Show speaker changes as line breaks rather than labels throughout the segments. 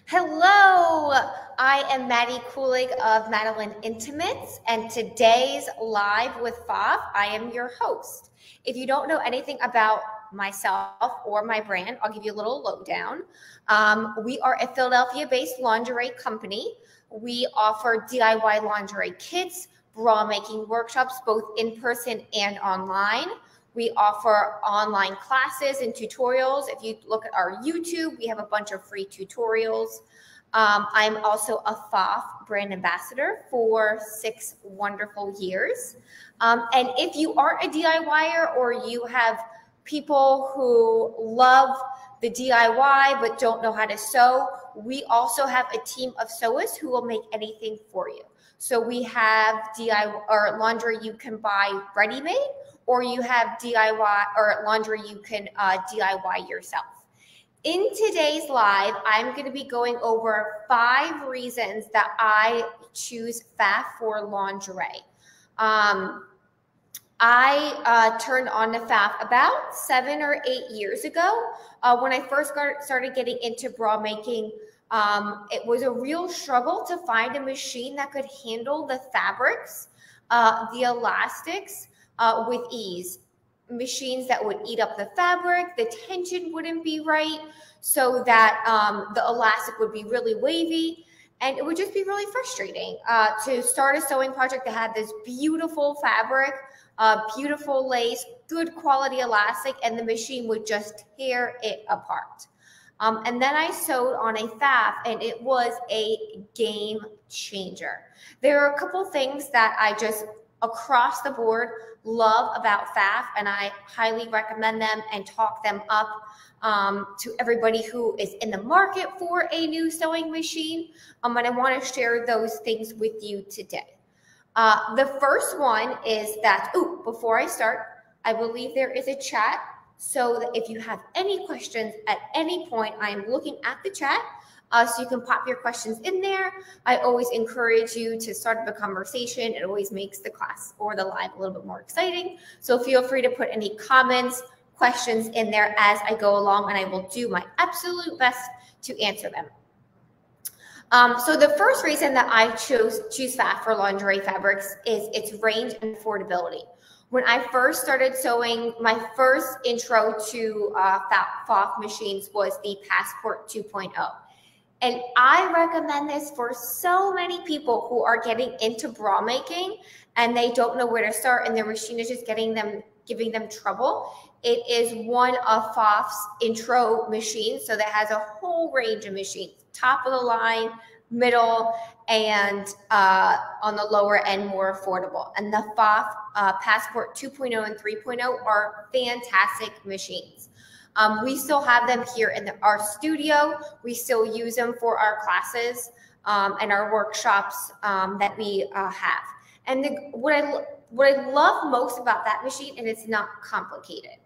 Hello, I am Maddie Kulig of Madalynn Intimates, and today's live with PFAFF, I am your host. If you don't know anything about myself or my brand, I'll give you a little lowdown. We are a Philadelphia-based lingerie company. We offer DIY lingerie kits, bra making workshops, both in person and online. We offer online classes and tutorials. If you look at our YouTube, we have a bunch of free tutorials. I'm also a PFAFF brand ambassador for 6 wonderful years. And if you are a DIYer or you have people who love the DIY but don't know how to sew, we also have a team of sewists who will make anything for you. So we have DIY or laundry you can buy ready-made, or you have DIY or laundry you can DIY yourself. In today's live, I'm going to be going over 5 reasons that I choose PFAFF for lingerie. I turned on to PFAFF about 7 or 8 years ago. When I first started getting into bra making, it was a real struggle to find a machine that could handle the fabrics, the elastics, with ease. Machines that would eat up the fabric, the tension wouldn't be right, so that the elastic would be really wavy, and it would just be really frustrating to start a sewing project that had this beautiful fabric, beautiful lace, good quality elastic, and the machine would just tear it apart. And then I sewed on a PFAFF, and it was a game changer. There are a couple things that I just across the board love about PFAFF, and I highly recommend them and talk them up to everybody who is in the market for a new sewing machine. And I want to share those things with you today. The first one is that, before I start, I believe there is a chat. So that if you have any questions at any point, I am looking at the chat. So you can pop your questions in there. I always encourage you to start up a conversation. It always makes the class or the live a little bit more exciting. So feel free to put any comments, questions in there as I go along, and I will do my absolute best to answer them. So the first reason that I choose PFAFF for lingerie fabrics is its range and affordability. When I first started sewing, my first intro to PFAFF machines was the Passport 2.0. And I recommend this for so many people who are getting into bra making and they don't know where to start, and their machine is just giving them trouble. It is one of PFAFF's intro machines, so that has a whole range of machines, top of the line, middle, and on the lower end, more affordable. And the PFAFF Passport 2.0 and 3.0 are fantastic machines. We still have them here in our studio. We still use them for our classes and our workshops that we have. And what I love most about that machine, and it's not complicated.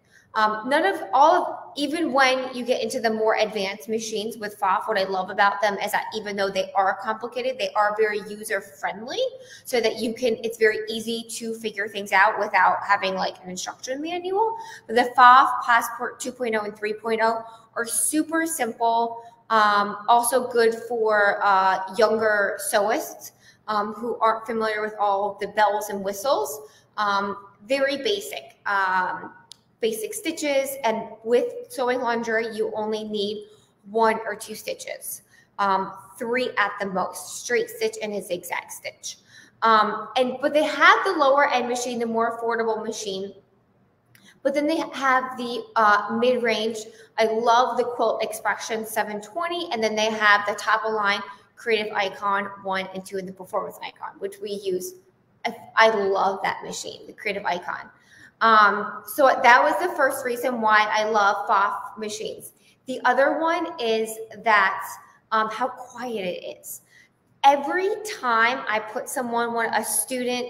Even when you get into the more advanced machines with PFAFF, what I love about them is that even though they are complicated, they are very user-friendly, so that it's very easy to figure things out without having like an instruction manual. But the PFAFF Passport 2.0 and 3.0 are super simple, also good for younger sewists who aren't familiar with all the bells and whistles. Very basic. Basic stitches, and with sewing lingerie, you only need 1 or 2 stitches, 3 at the most, straight stitch and a zigzag stitch. But they have the lower end machine, the more affordable machine, but then they have the mid-range. I love the Quilt Expression 720, and then they have the top of line Creative Icon 1 and 2 and the Performance Icon, which we use. I love that machine, the Creative Icon. So that was the first reason why I love PFAFF machines. The other one is that how quiet it is. Every time I put a student,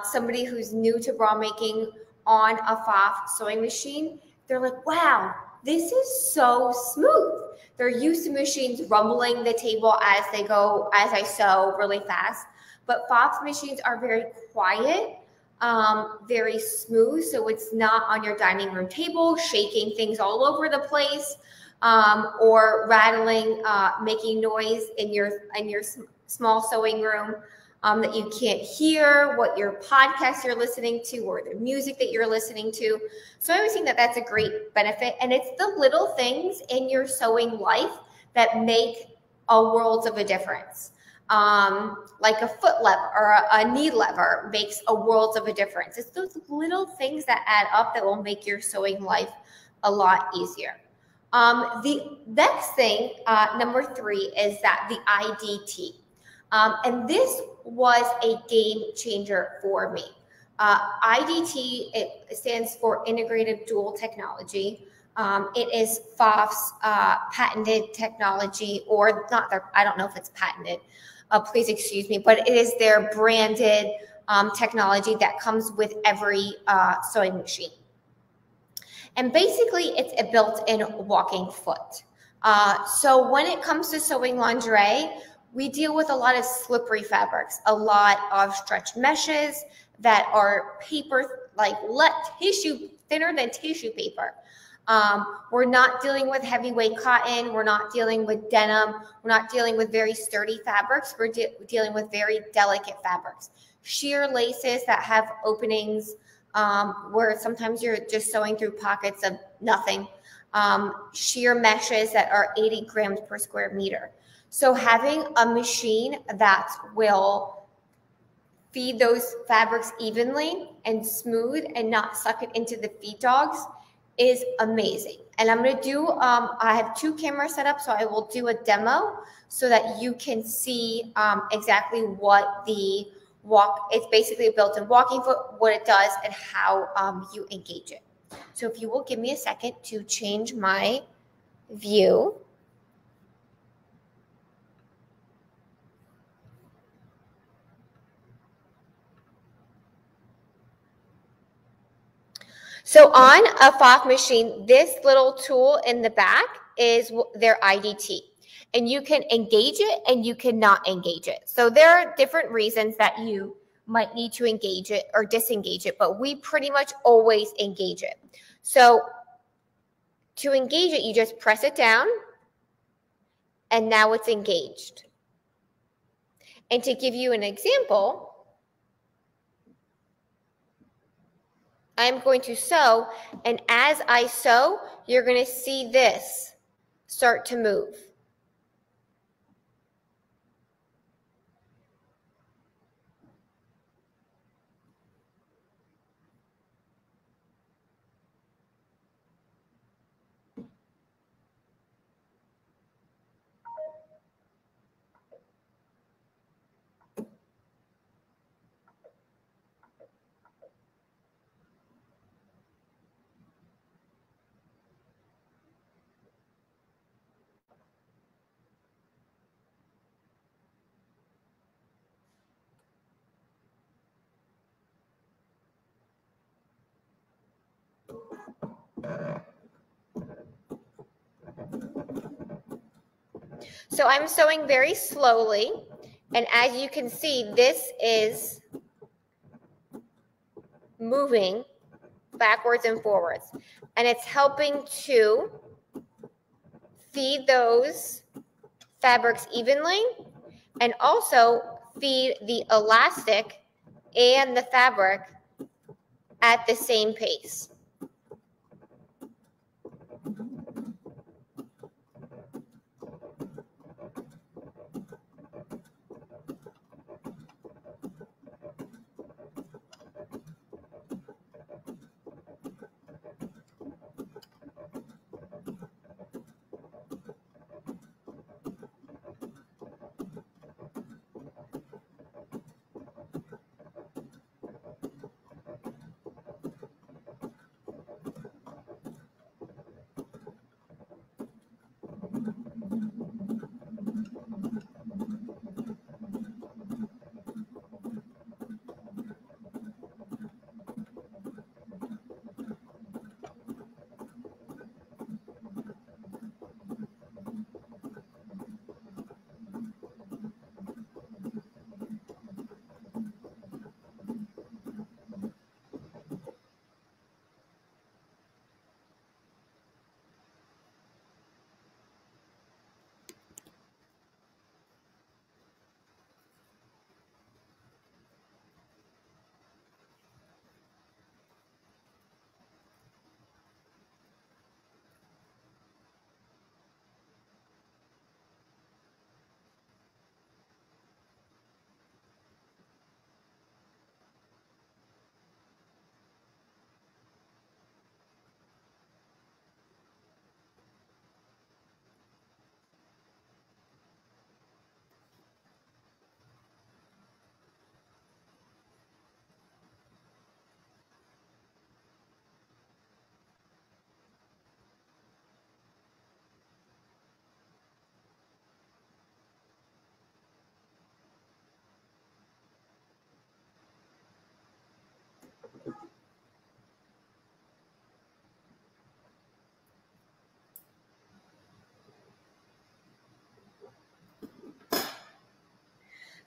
somebody who's new to bra making on a PFAFF sewing machine, they're like, wow, this is so smooth. They're used to machines rumbling the table as I sew really fast. But PFAFF machines are very quiet. Very smooth, so it's not on your dining room table, shaking things all over the place. or rattling, making noise in your small sewing room that you can't hear, what your podcast you're listening to, or the music that you're listening to. So I always think that that's a great benefit. And it's the little things in your sewing life that make a world of a difference. Like a foot lever or a knee lever makes a world of a difference. It's those little things that add up that will make your sewing life a lot easier. The next thing, number 3, is that the IDT. And this was a game changer for me. IDT, it stands for Integrated Dual Technology. It is PFAFF's patented technology, or not their, I don't know if it's patented, please excuse me, but it is their branded technology that comes with every sewing machine. And basically, it's a built-in walking foot. So when it comes to sewing lingerie, we deal with a lot of slippery fabrics, a lot of stretched meshes that are paper, like tissue, thinner than tissue paper. We're not dealing with heavyweight cotton. We're not dealing with denim. We're not dealing with very sturdy fabrics. We're dealing with very delicate fabrics. Sheer laces that have openings where sometimes you're just sewing through pockets of nothing. Sheer meshes that are 80 grams per square meter. So having a machine that will feed those fabrics evenly and smooth and not suck it into the feed dogs is amazing. And I'm going to do, I have 2 cameras set up, so I will do a demo so that you can see exactly what the it's basically a built-in walking foot, what it does, and how you engage it. So if you will give me a second to change my view. So on a PFAFF machine, this little tool in the back is their IDT. And you can engage it and you cannot engage it. So there are different reasons that you might need to engage it or disengage it, but we pretty much always engage it. So to engage it, you just press it down and now it's engaged. And to give you an example, I'm going to sew, and as I sew, you're going to see this start to move. So I'm sewing very slowly, and as you can see, this is moving backwards and forwards, and it's helping to feed those fabrics evenly and also feed the elastic and the fabric at the same pace.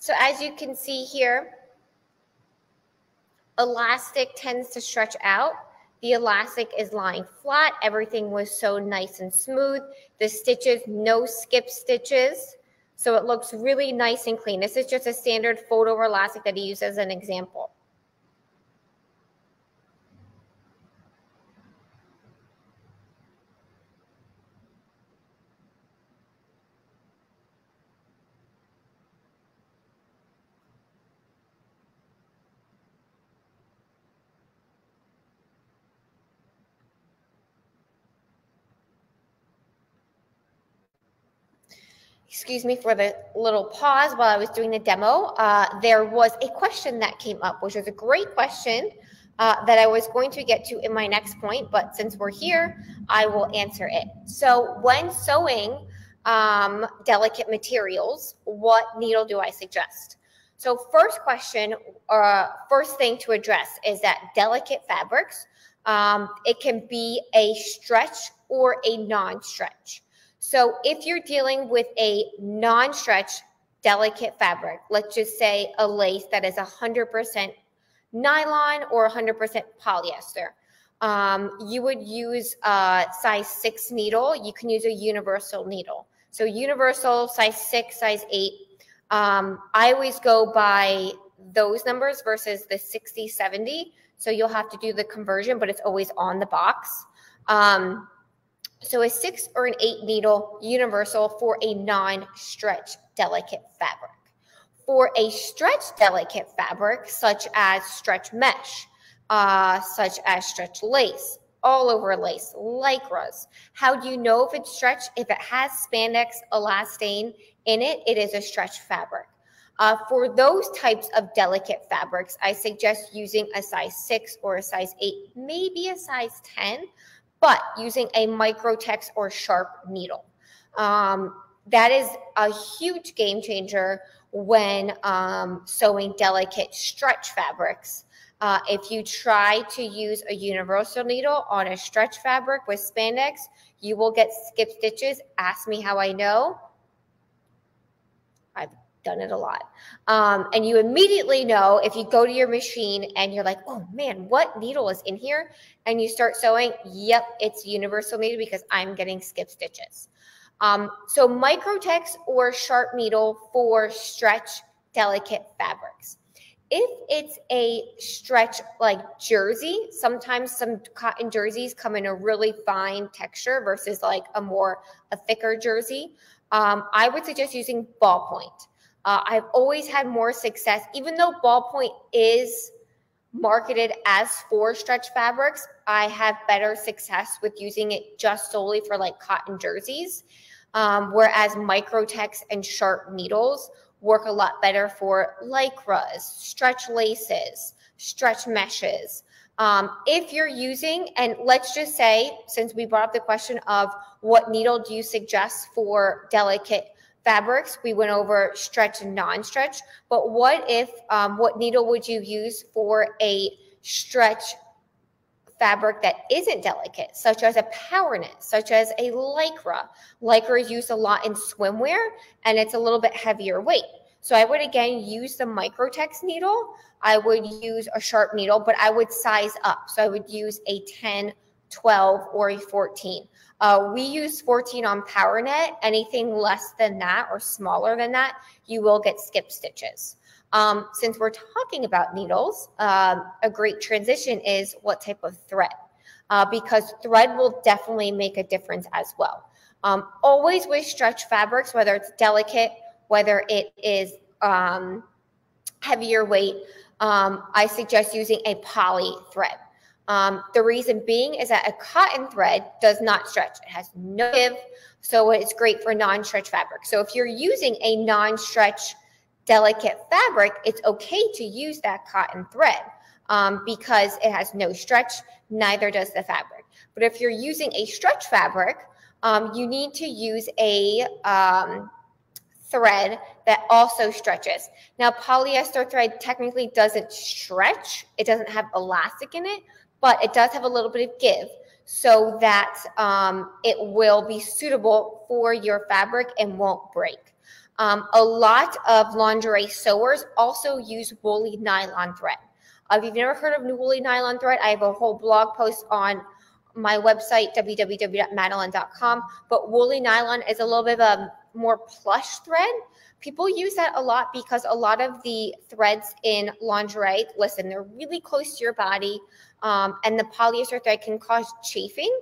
So as you can see here, elastic tends to stretch out. The elastic is lying flat. Everything was so nice and smooth. The stitches, no skip stitches. So it looks really nice and clean. This is just a standard fold over elastic that he used as an example. Excuse me for the little pause while I was doing the demo. There was a question that came up, which was a great question that I was going to get to in my next point, but since we're here, I will answer it. So when sewing delicate materials, what needle do I suggest? So first question, first thing to address is that delicate fabrics, it can be a stretch or a non-stretch. So if you're dealing with a non-stretch delicate fabric, let's just say a lace that is 100% nylon or 100% polyester, you would use a size 6 needle. You can use a universal needle. So universal, size 6, size 8. I always go by those numbers versus the 60, 70. So you'll have to do the conversion, but it's always on the box. So a 6 or an 8 needle universal for a non-stretch delicate fabric. For a stretch delicate fabric, such as stretch mesh, such as stretch lace, all over lace, lycras, how do you know if it's stretch? If it has spandex elastane in it, it is a stretch fabric. For those types of delicate fabrics, I suggest using a size 6 or a size 8, maybe a size 10, but using a microtex or sharp needle. That is a huge game changer when sewing delicate stretch fabrics. If you try to use a universal needle on a stretch fabric with spandex, you will get skip stitches. Ask me how I know. I've done it a lot. And you immediately know if you go to your machine and you're like, oh man, what needle is in here? And you start sewing, yep, it's universal needle because I'm getting skip stitches. So microtex or sharp needle for stretch delicate fabrics. If it's a stretch like jersey, sometimes some cotton jerseys come in a really fine texture versus like a thicker jersey. I would suggest using ballpoint. I've always had more success, even though ballpoint is marketed as for stretch fabrics, I have better success with using it just solely for like cotton jerseys. Whereas microtex and sharp needles work a lot better for lycras, stretch laces, stretch meshes. If you're using, and let's just say, since we brought up the question of what needle do you suggest for delicate fabrics, we went over stretch and non-stretch, but what if, what needle would you use for a stretch fabric that isn't delicate, such as a power knit, such as a lycra? Lycra is used a lot in swimwear, and it's a little bit heavier weight. So I would, again, use the microtex needle. I would use a sharp needle, but I would size up. So I would use a 10, 12, or a 14. We use 14 on power net. Anything less than that or smaller than that, you will get skip stitches. Since we're talking about needles, a great transition is what type of thread, because thread will definitely make a difference as well. Always with stretch fabrics, whether it's delicate, whether it is heavier weight, I suggest using a poly thread. The reason being is that a cotton thread does not stretch. It has no give, so it's great for non-stretch fabric. So if you're using a non-stretch delicate fabric, it's okay to use that cotton thread because it has no stretch, neither does the fabric. But if you're using a stretch fabric, you need to use a thread that also stretches. Now, polyester thread technically doesn't stretch. It doesn't have elastic in it, but it does have a little bit of give so that it will be suitable for your fabric and won't break. A lot of lingerie sewers also use woolly nylon thread. If you've never heard of woolly nylon thread, I have a whole blog post on my website, www.madalynne.com. But woolly nylon is a little bit of a more plush thread. People use that a lot because a lot of the threads in lingerie, listen, they're really close to your body, and the polyester thread can cause chafing.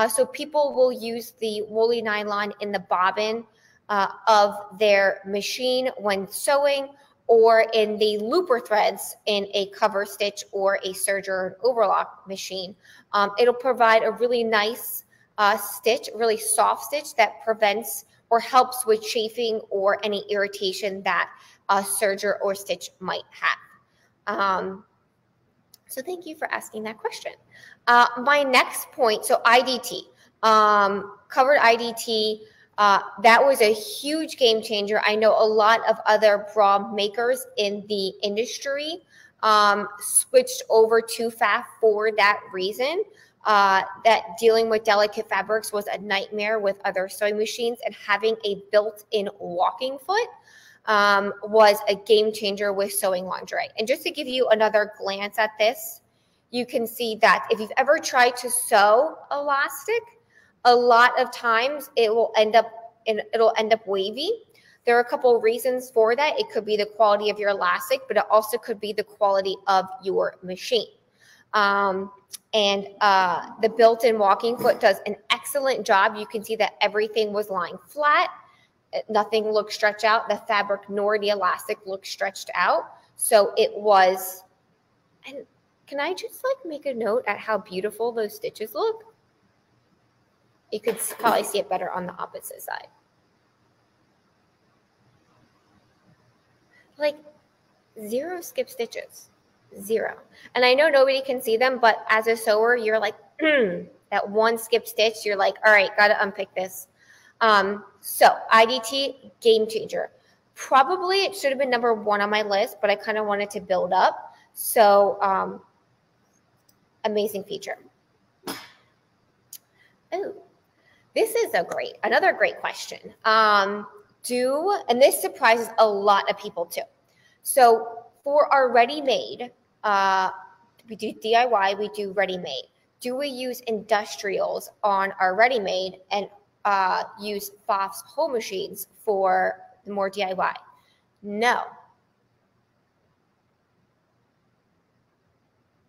So people will use the woolly nylon in the bobbin of their machine when sewing, or in the looper threads in a cover stitch or a serger or overlock machine. It'll provide a really nice stitch, really soft stitch that prevents or helps with chafing or any irritation that a serger or stitch might have. So thank you for asking that question. My next point, so IDT, covered IDT. That was a huge game changer. I know a lot of other bra makers in the industry switched over to PFAFF for that reason. That dealing with delicate fabrics was a nightmare with other sewing machines, and having a built-in walking foot was a game changer with sewing lingerie. And just to give you another glance at this, you can see that if you've ever tried to sew elastic, a lot of times it'll end up wavy. There are a couple of reasons for that. It could be the quality of your elastic, but it also could be the quality of your machine. The built-in walking foot does an excellent job. You can see that everything was lying flat. Nothing looked stretched out. The fabric nor the elastic looked stretched out. So it was, and can I just like make a note at how beautiful those stitches look? You could probably see it better on the opposite side. Like 0 skip stitches, 0. And I know nobody can see them, but as a sewer, you're like, that one skip stitch, you're like, all right, got to unpick this. So IDT, game changer. Probably it should have been number 1 on my list, but I kind of wanted to build up. So amazing feature. Oh, this is another great question. And this surprises a lot of people too. So for our ready-made, we do DIY, we do ready-made. Do we use industrials on our ready-made and use PFAFF's home machines for the more DIY? No.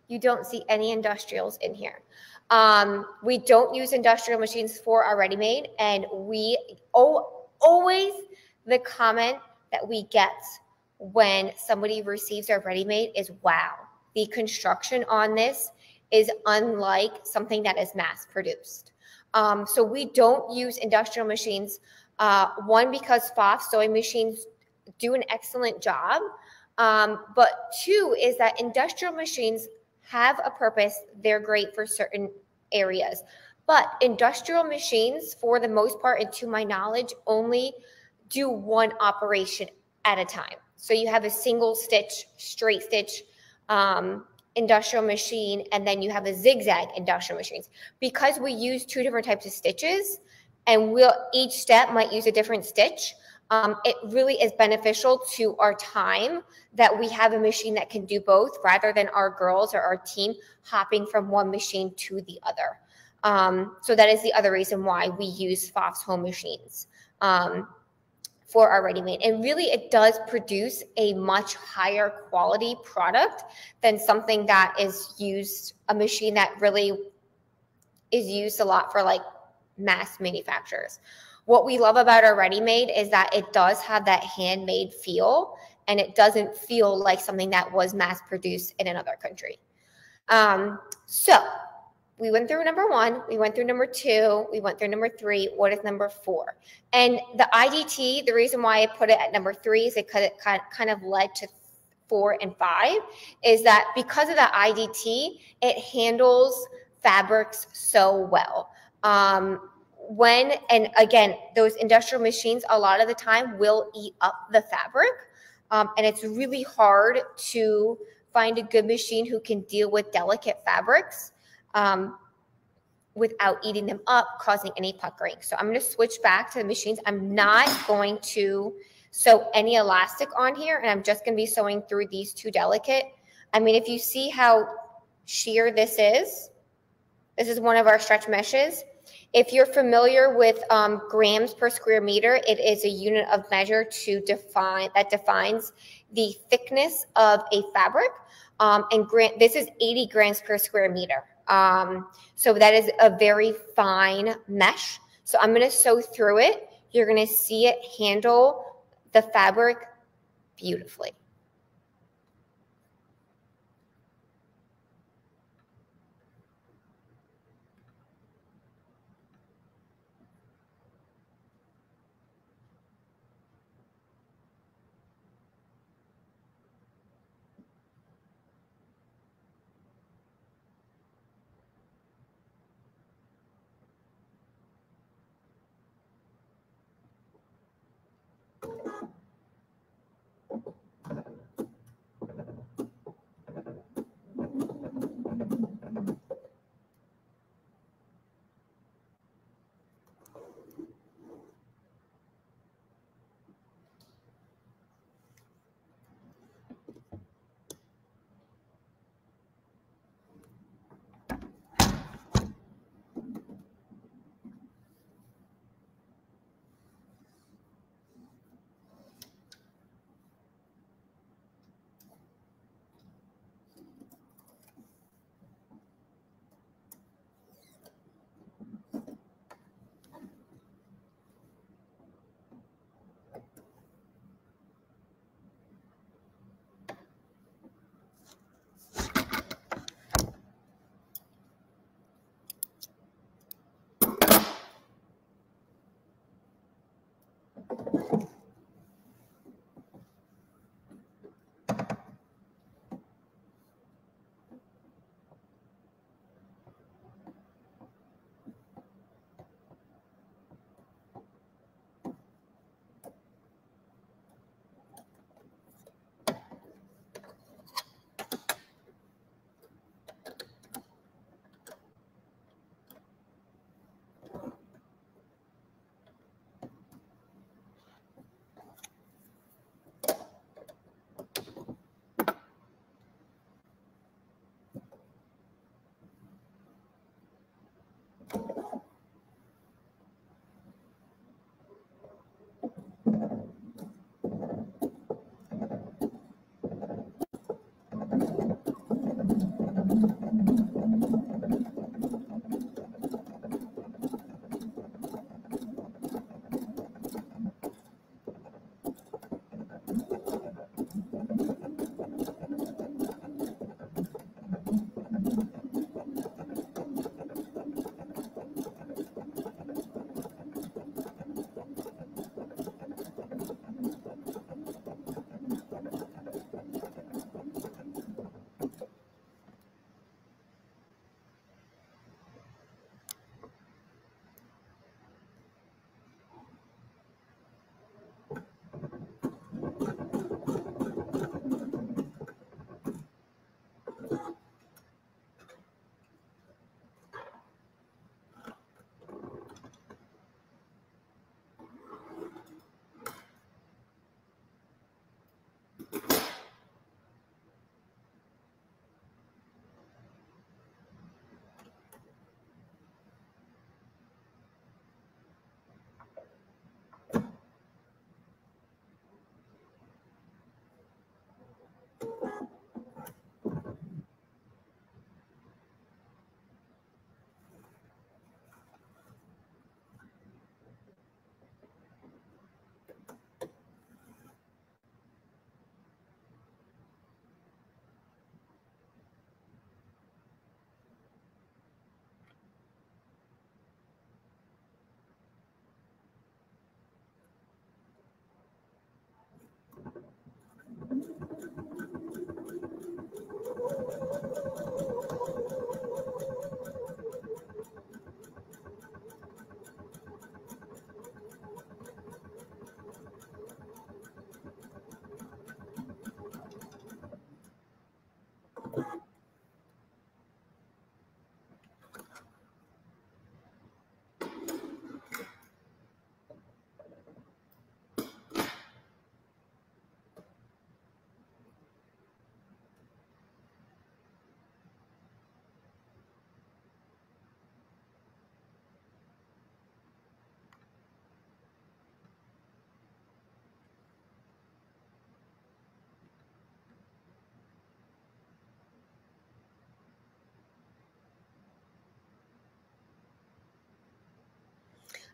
You don't see any industrials in here. We don't use industrial machines for our ready-made, and we always the comment that we get when somebody receives our ready-made is, wow, the construction on this is unlike something that is mass produced. So we don't use industrial machines, one, because PFAFF sewing machines do an excellent job, but 2 is that industrial machines have a purpose. They're great for certain areas, but industrial machines, for the most part, and to my knowledge, only do one operation at a time. So you have a single stitch, straight stitch industrial machine, and then you have a zigzag industrial machines. Because we use 2 different types of stitches, and each step might use a different stitch, it really is beneficial to our time that we have a machine that can do both, rather than our girls or our team hopping from one machine to the other. So that is the other reason why we use PFAFF's home machines for our ready-made. And really, it does produce a much higher quality product than something that is used, a machine that really is used a lot for like mass manufacturers. What we love about our ready-made is that it does have that handmade feel, and it doesn't feel like something that was mass produced in another country. So we went through number 1, we went through number 2, we went through number 3. What is number 4? And the IDT, the reason why I put it at number 3 is because it kind of led to 4 and 5, is that because of the IDT, it handles fabrics so well. And again, those industrial machines, a lot of the time, will eat up the fabric. And it's really hard to find a good machine who can deal with delicate fabrics without eating them up, causing any puckering. So I'm going to switch back to the machines. I'm not going to sew any elastic on here, and I'm just going to be sewing through these two delicate. I mean, if you see how sheer this is one of our stretch meshes. If you're familiar with grams per square meter, it is a unit of measure that defines the thickness of a fabric. This is 80 grams per square meter. So that is a very fine mesh. So I'm going to sew through it. You're going to see it handle the fabric beautifully.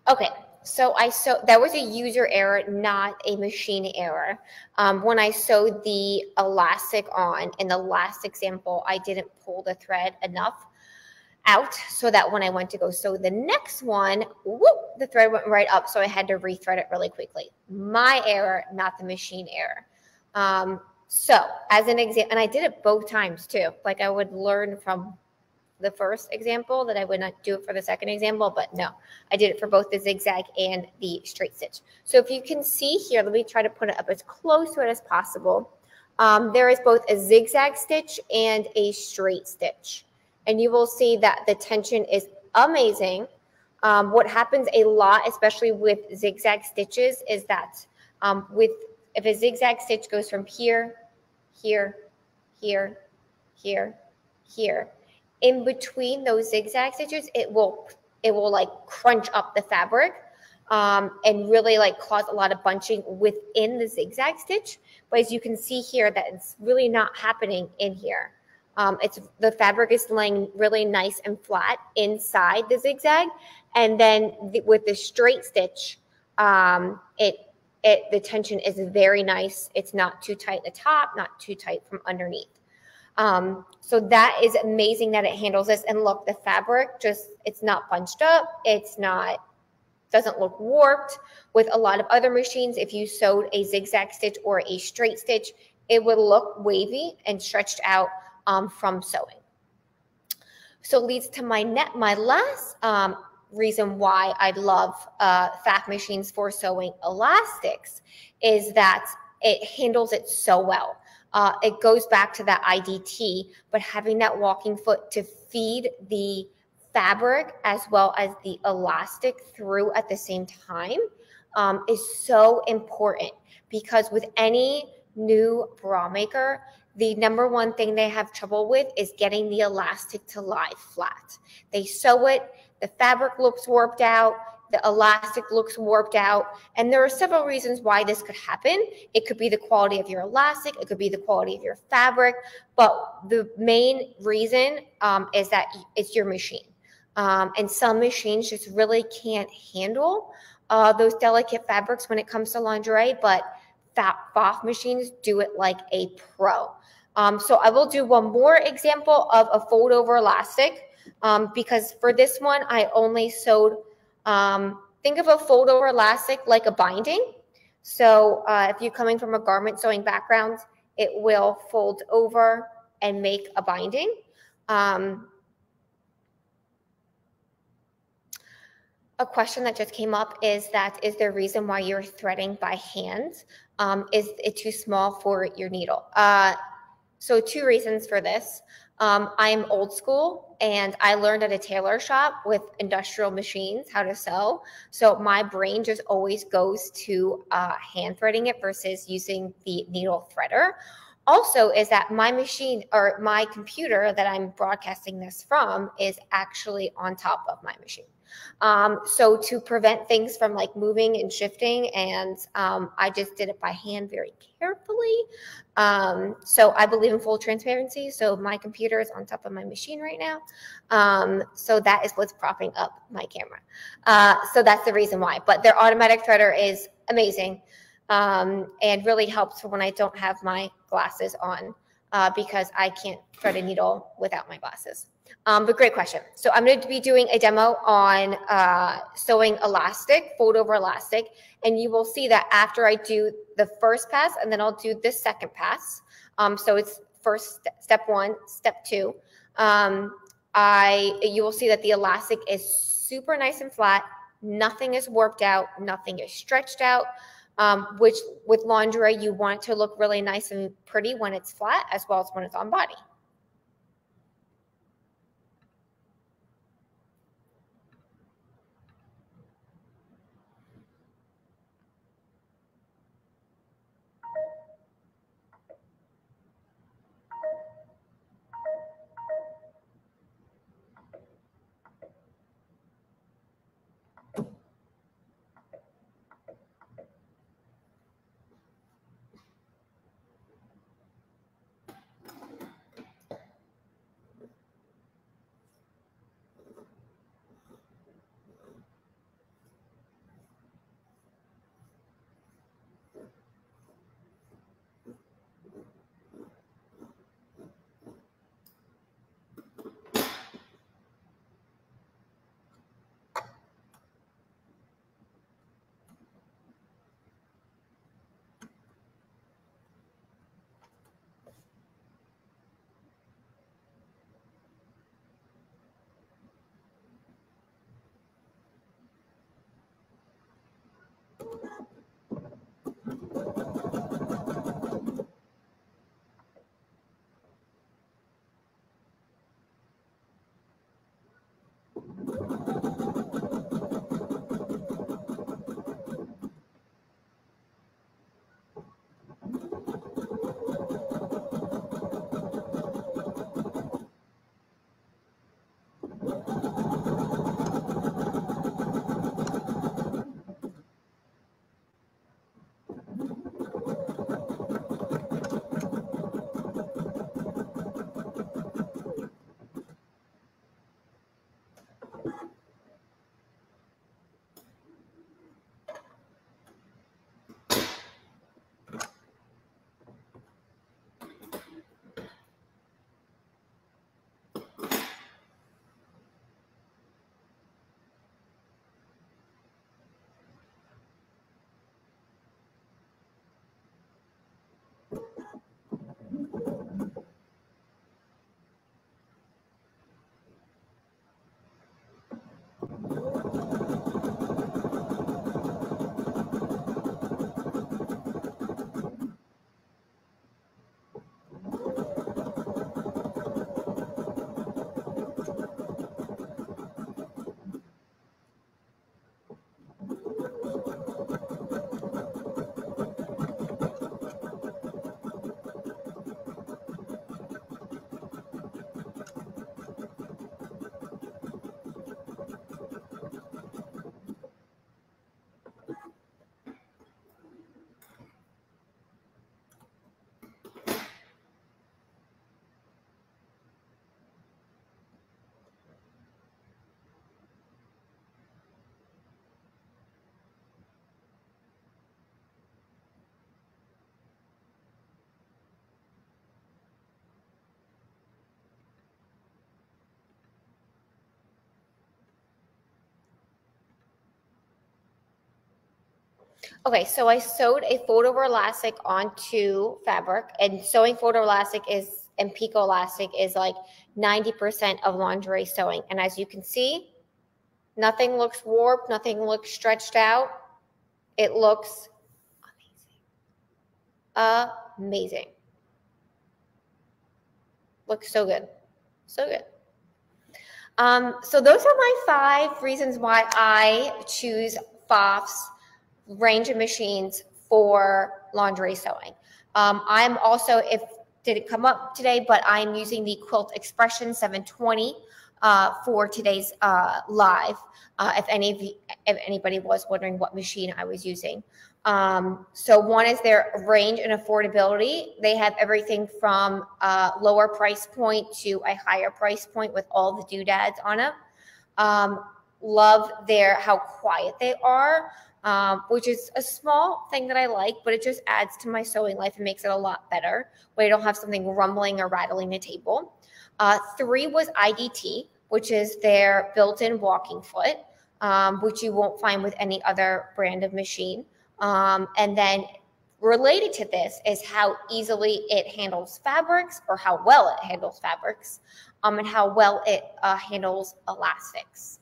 Okay, so that was a user error, not a machine error. When I sewed the elastic on in the last example, I didn't pull the thread enough out so that when I went to go sew the next one, whoop, the thread went right up, so I had to rethread it really quickly. My error, not the machine error. So as an example, and I did it both times too. Like I would learn from the first example that I would not do it for the second example, but no, I did it for both the zigzag and the straight stitch. So if you can see here, let me try to put it up as close to it as possible. There is both a zigzag stitch and a straight stitch. And you will see that the tension is amazing. What happens a lot, especially with zigzag stitches, is that if a zigzag stitch goes from here, here, here, here, here, in between those zigzag stitches, it will like crunch up the fabric and really like cause a lot of bunching within the zigzag stitch. But as you can see here, that it's really not happening in here. The fabric is laying really nice and flat inside the zigzag, and then with the straight stitch, the tension is very nice. It's not too tight at the top, not too tight from underneath. So that is amazing that it handles this. And look, the fabric it's not bunched up. Doesn't look warped. With a lot of other machines, if you sewed a zigzag stitch or a straight stitch, it would look wavy and stretched out from sewing. So leads to my last reason why I love PFAFF machines for sewing elastics is that it handles it so well. It goes back to that IDT, but having that walking foot to feed the fabric as well as the elastic through at the same time is so important, because with any new bra maker, the number one thing they have trouble with is getting the elastic to lie flat. They sew it, the fabric looks warped out, the elastic looks warped out, and there are several reasons why this could happen. It could be the quality of your elastic, it could be the quality of your fabric, but the main reason is that it's your machine. And some machines just really can't handle those delicate fabrics when it comes to lingerie, but PFAFF machines do it like a pro. So I will do one more example of a fold over elastic because for this one, I only sewed think of a fold over elastic like a binding. So if you're coming from a garment sewing background, it will fold over and make a binding. A question that just came up is there a reason why you're threading by hand? Is it too small for your needle? So two reasons for this. I'm old school and I learned at a tailor shop with industrial machines how to sew. So my brain just always goes to hand threading it versus using the needle threader. Also is that my machine or my computer that I'm broadcasting this from is actually on top of my machine. So to prevent things from like moving and shifting, and I just did it by hand very carefully. So I believe in full transparency. So my computer is on top of my machine right now. So that is what's propping up my camera. So that's the reason why. But their automatic threader is amazing and really helps for when I don't have my glasses on because I can't thread a needle without my glasses. But great question. So I'm going to be doing a demo on sewing elastic, fold over elastic, and you will see that after I do the first pass, and then I'll do the second pass. So it's first step one, step two. You will see that the elastic is super nice and flat. Nothing is warped out. Nothing is stretched out. Which with lingerie, you want it to look really nice and pretty when it's flat, as well as when it's on body. Okay, so I sewed a photo elastic onto fabric, and sewing photo elastic is and pico elastic is like 90% of lingerie sewing. And as you can see, nothing looks warped, nothing looks stretched out. It looks amazing. Amazing. Looks so good. So good. So those are my 5 reasons why I choose PFAFF's range of machines for lingerie sewing. I'm also, didn't come up today, but I'm using the Quilt Expression 720 for today's live. If anybody was wondering what machine I was using. So one is their range and affordability. They have everything from a lower price point to a higher price point with all the doodads on it. Love how quiet they are, which is a small thing that I like, but it just adds to my sewing life and makes it a lot better when I don't have something rumbling or rattling the table. 3 was IDT, which is their built-in walking foot, which you won't find with any other brand of machine. And then related to this is how easily it handles fabrics, or how well it handles fabrics, and how well it handles elastics.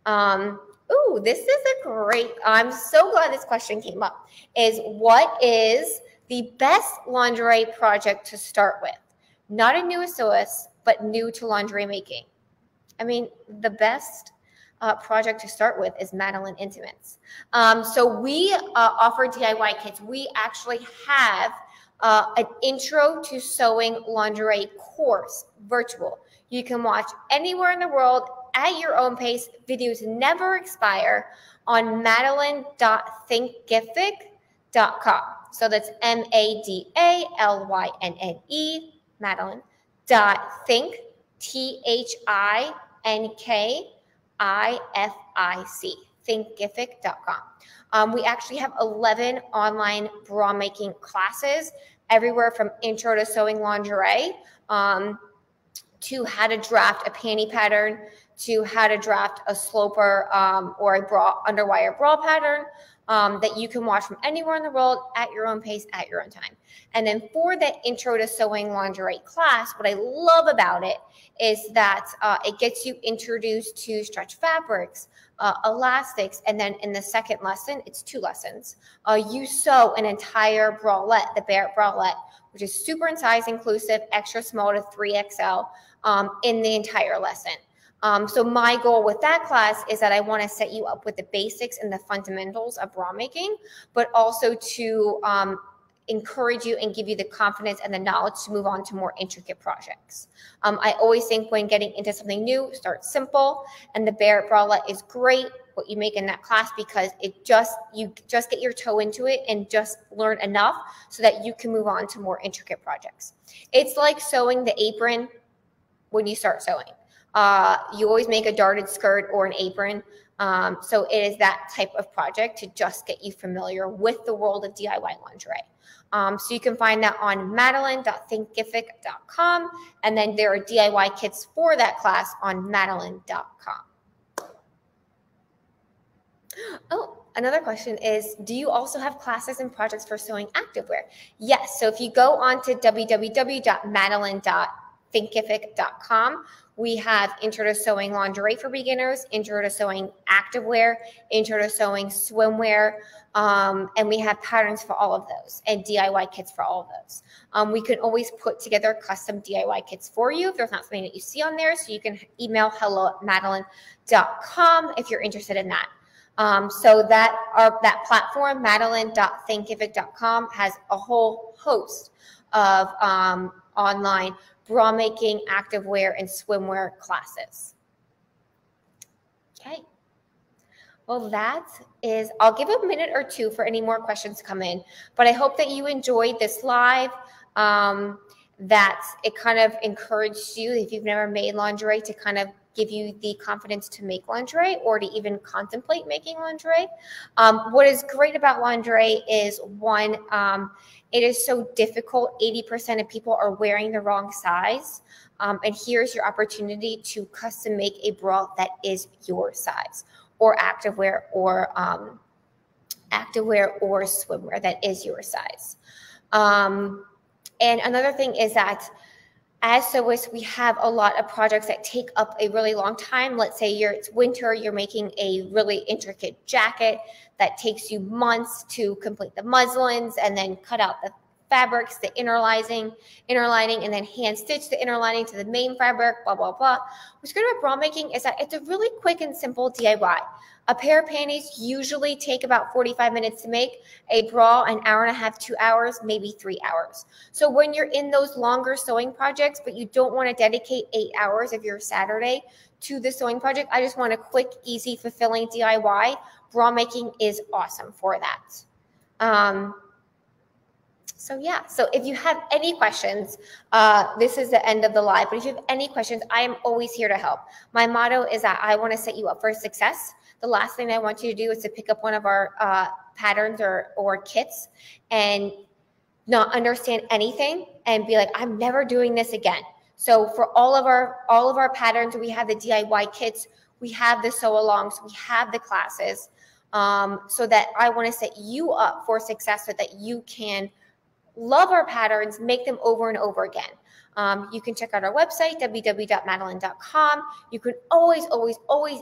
Ooh, this is a great, I'm so glad this question came up, is what is the best lingerie project to start with? Not a newest, but new to lingerie making. I mean, the best project to start with is Madalynne Intimates. So we offer DIY kits. We actually have an intro to sewing lingerie course, virtual. You can watch anywhere in the world at your own pace. Videos never expire on madalynne.thinkific.com. So that's MADALYNNE, Madalynne.think, THINKIFIC, thinkific.com. We actually have 11 online bra making classes, everywhere from intro to sewing lingerie, to how to draft a panty pattern, to how to draft a sloper or a underwire bra pattern that you can watch from anywhere in the world at your own pace, at your own time. And then for the intro to sewing lingerie class, what I love about it is that it gets you introduced to stretch fabrics, elastics, and then in the second lesson, it's 2 lessons. You sew an entire bralette, the Barrett bralette, which is super in size inclusive, extra small to 3XL in the entire lesson. So my goal with that class is that I want to set you up with the basics and the fundamentals of bra making, but also to encourage you and give you the confidence and the knowledge to move on to more intricate projects. I always think when getting into something new, start simple, and the Barrett bralette is great, what you make in that class, because you just get your toe into it and just learn enough so that you can move on to more intricate projects. It's like sewing the apron when you start sewing. You always make a darted skirt or an apron. So it is that type of project to just get you familiar with the world of DIY lingerie. So you can find that on madalynne.thinkific.com. And then there are DIY kits for that class on madalynne.com. Oh, another question is, do you also have classes and projects for sewing activewear? Yes. So if you go on to www.madalynne.thinkific.com, we have intro to sewing lingerie for beginners, intro to sewing activewear, intro to sewing swimwear, and we have patterns for all of those and DIY kits for all of those. We can always put together custom DIY kits for you if there's not something that you see on there. So you can email hello@madalynne.com if you're interested in that. So that platform, madalynne.thinkific.com, has a whole host of online bra making, activewear, and swimwear classes. Okay. Well, I'll give a minute or 2 for any more questions to come in, but I hope that you enjoyed this live, that it kind of encouraged you, if you've never made lingerie, to kind of give you the confidence to make lingerie or to even contemplate making lingerie. What is great about lingerie is, one, it is so difficult. 80% of people are wearing the wrong size. And here's your opportunity to custom make a bra that is your size, or activewear, or activewear or swimwear that is your size. And another thing is that as sewists, we have a lot of projects that take up a really long time. Let's say it's winter, you're making a really intricate jacket that takes you months to complete the muslins and then cut out the fabrics, the inner lining, and then hand stitch the inner lining to the main fabric, blah, blah, blah. What's great about bra making is that it's a really quick and simple DIY. A pair of panties usually take about 45 minutes to make. A bra, an hour and a half, 2 hours, maybe 3 hours. So when you're in those longer sewing projects, but you don't want to dedicate 8 hours of your Saturday to the sewing project, I just want a quick, easy, fulfilling DIY. Bra making is awesome for that. So yeah, so if you have any questions, this is the end of the live, but if you have any questions, I am always here to help. My motto is that I want to set you up for success. The last thing I want you to do is to pick up one of our patterns or kits and not understand anything and be like, I'm never doing this again. So for all of our patterns, we have the DIY kits, we have the sew alongs, we have the classes, so that I want to set you up for success so that you can love our patterns, make them over and over again. You can check out our website, www.madalynne.com. You can always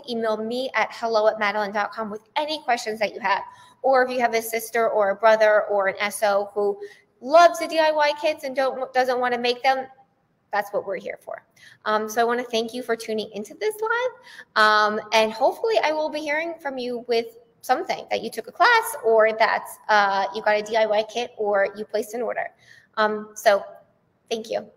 email me at hello@madalynne.com with any questions that you have. Or if you have a sister or a brother or an SO who loves the DIY kits and doesn't want to make them, that's what we're here for. So I want to thank you for tuning into this live. And hopefully I will be hearing from you with something that you took a class or that you got a DIY kit or you placed an order. So thank you.